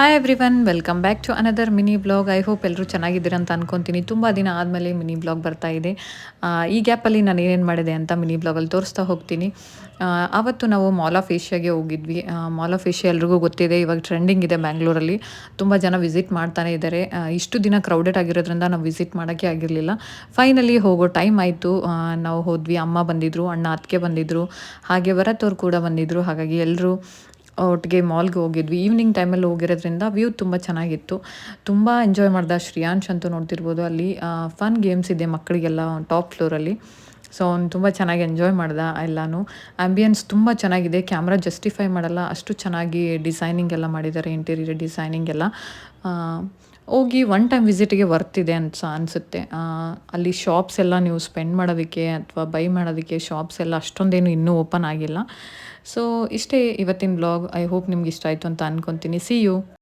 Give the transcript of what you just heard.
Hi everyone, welcome back to another mini blog. I hope ಎಲ್ಲರೂ ಚೆನ್ನಾಗಿದ್ದೀರ ಅಂತ ಅನ್ಕೊತೀನಿ. ತುಂಬ ದಿನ ಆದಮೇಲೆ ಮಿನಿ ಬ್ಲಾಗ್ ಬರ್ತಾ ಇದೆ. ಈ ಗ್ಯಾಪಲ್ಲಿ ನಾನು ಏನೇನು ಮಾಡಿದೆ ಅಂತ ಮಿನಿ ಬ್ಲಾಗಲ್ಲಿ ತೋರಿಸ್ತಾ ಹೋಗ್ತೀನಿ. ಆವತ್ತು ನಾವು ಮಾಲ್ ಆಫ್ ಏಷ್ಯಾಗೆ ಹೋಗಿದ್ವಿ. ಮಾಲ್ ಆಫ್ ಏಷ್ಯಾ ಎಲ್ರಿಗೂ ಗೊತ್ತಿದೆ, ಇವಾಗ ಟ್ರೆಂಡಿಂಗ್ ಇದೆ ಬ್ಯಾಂಗ್ಳೂರಲ್ಲಿ. ತುಂಬ ಜನ ವಿಸಿಟ್ ಮಾಡ್ತಾನೆ ಇದ್ದಾರೆ. ಇಷ್ಟು ದಿನ ಕ್ರೌಡೆಡ್ ಆಗಿರೋದ್ರಿಂದ ನಾವು ವಿಸಿಟ್ ಮಾಡೋಕ್ಕೆ ಆಗಿರಲಿಲ್ಲ. ಫೈನಲಿ ಹೋಗೋ ಟೈಮ್ ಆಯಿತು. ನಾವು ಹೋದ್ವಿ. ಅಮ್ಮ ಬಂದಿದ್ದರು, ಅಣ್ಣ ಅತ್ತಿಗೆ ಬಂದಿದ್ದರು, ಹಾಗೆ ಭರತ್ ಅವ್ರು ಕೂಡ ಬಂದಿದ್ದರು. ಹಾಗಾಗಿ ಎಲ್ಲರೂ ಒಟ್ಟಿಗೆ ಮಾಲ್ಗೆ ಹೋಗಿದ್ವಿ. ಈವ್ನಿಂಗ್ ಟೈಮಲ್ಲಿ ಹೋಗಿರೋದ್ರಿಂದ ವ್ಯೂ ತುಂಬ ಚೆನ್ನಾಗಿತ್ತು. ತುಂಬ ಎಂಜಾಯ್ ಮಾಡ್ದೆ. ಶ್ರೇಯಾಂಶ್ ಅಂತೂ ನೋಡ್ತಿರ್ಬೋದು, ಅಲ್ಲಿ ಫನ್ ಗೇಮ್ಸ್ ಇದೆ ಮಕ್ಕಳಿಗೆಲ್ಲ ಟಾಪ್ ಫ್ಲೋರಲ್ಲಿ. ಸೊ ಅವ್ನು ತುಂಬ ಚೆನ್ನಾಗಿ ಎಂಜಾಯ್ ಮಾಡ್ದೆ ಎಲ್ಲನೂ. ಆ್ಯಂಬಿಯನ್ಸ್ ತುಂಬ ಚೆನ್ನಾಗಿದೆ, ಕ್ಯಾಮ್ರಾ ಜಸ್ಟಿಫೈ ಮಾಡಲ್ಲ, ಅಷ್ಟು ಚೆನ್ನಾಗಿ ಡಿಸೈನಿಂಗ್ ಎಲ್ಲ ಮಾಡಿದ್ದಾರೆ, ಇಂಟೀರಿಯರ್ ಡಿಸೈನಿಂಗ್ ಎಲ್ಲ. ಹೋಗಿ ಒನ್ ಟೈಮ್ ವಿಸಿಟಿಗೆ ವರ್ತಿದೆ ಅನಿಸುತ್ತೆ. ಅಲ್ಲಿ ಶಾಪ್ಸ್ ಎಲ್ಲ ನೀವು ಸ್ಪೆಂಡ್ ಮಾಡೋದಕ್ಕೆ ಅಥವಾ ಬೈ ಮಾಡೋದಕ್ಕೆ ಶಾಪ್ಸ್ ಎಲ್ಲ ಅಷ್ಟೊಂದೇನು ಇನ್ನೂ ಓಪನ್ ಆಗಿಲ್ಲ. ಸೊ ಇಷ್ಟೇ ಇವತ್ತಿನ ಬ್ಲಾಗ್. ಐ ಹೋಪ್ ನಿಮ್ಗೆ ಇಷ್ಟ ಆಯಿತು ಅಂತ ಅಂದ್ಕೊತೀನಿ. C you.